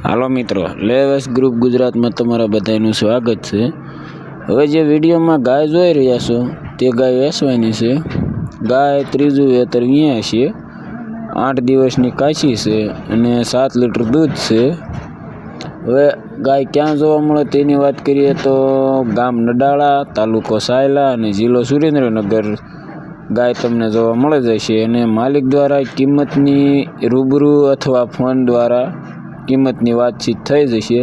હાલો મિત્રો, લેવસ ગ્રુપ ગુજરાતમાં તમારા બધાનું સ્વાગત છે। હવે જે વિડીયોમાં ગાય જોઈ રહ્યા છો તે ગાય વેચવાની છે। ગાય ત્રીજું વેતર વિયા છે, 8 દિવસની કાચી છે અને 7 લીટર દૂધ છે। હવે ગાય ક્યાં જોવા મળે તેની વાત કરીએ તો ગામ નડાળા, તાલુકો સાયલા અને જિલ્લો સુરેન્દ્રનગર ગાય તમને જોવા મળી જશે। અને માલિક દ્વારા કિંમતની રૂબરૂ અથવા ફોન દ્વારા કિંમતની વાતચીત થઈ જશે।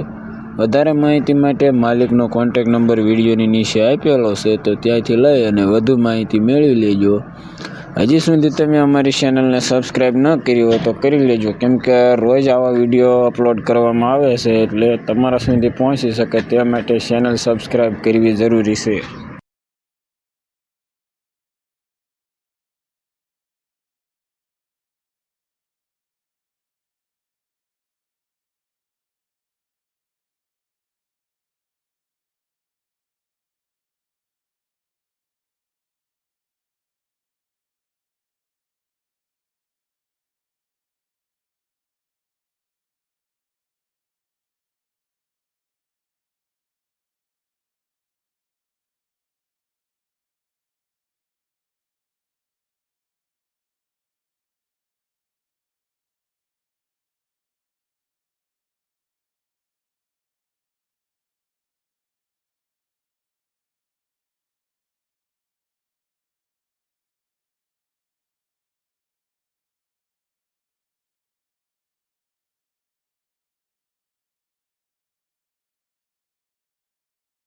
વધારે માહિતી માટે માલિકનો કોન્ટેક્ટ નંબર વિડીયોની નીચે આપેલો છે, તો ત્યાંથી લઈ અને વધુ માહિતી મેળવી લેજો। હજી સુધી તમે અમારી ચેનલને સબસ્ક્રાઈબ ન કરી હોય તો કરી લેજો, કેમ કે રોજ આવા વિડીયો અપલોડ કરવામાં આવે છે, એટલે તમારા સુધી પહોંચી શકે તે માટે ચેનલ સબસ્ક્રાઈબ કરવી જરૂરી છે।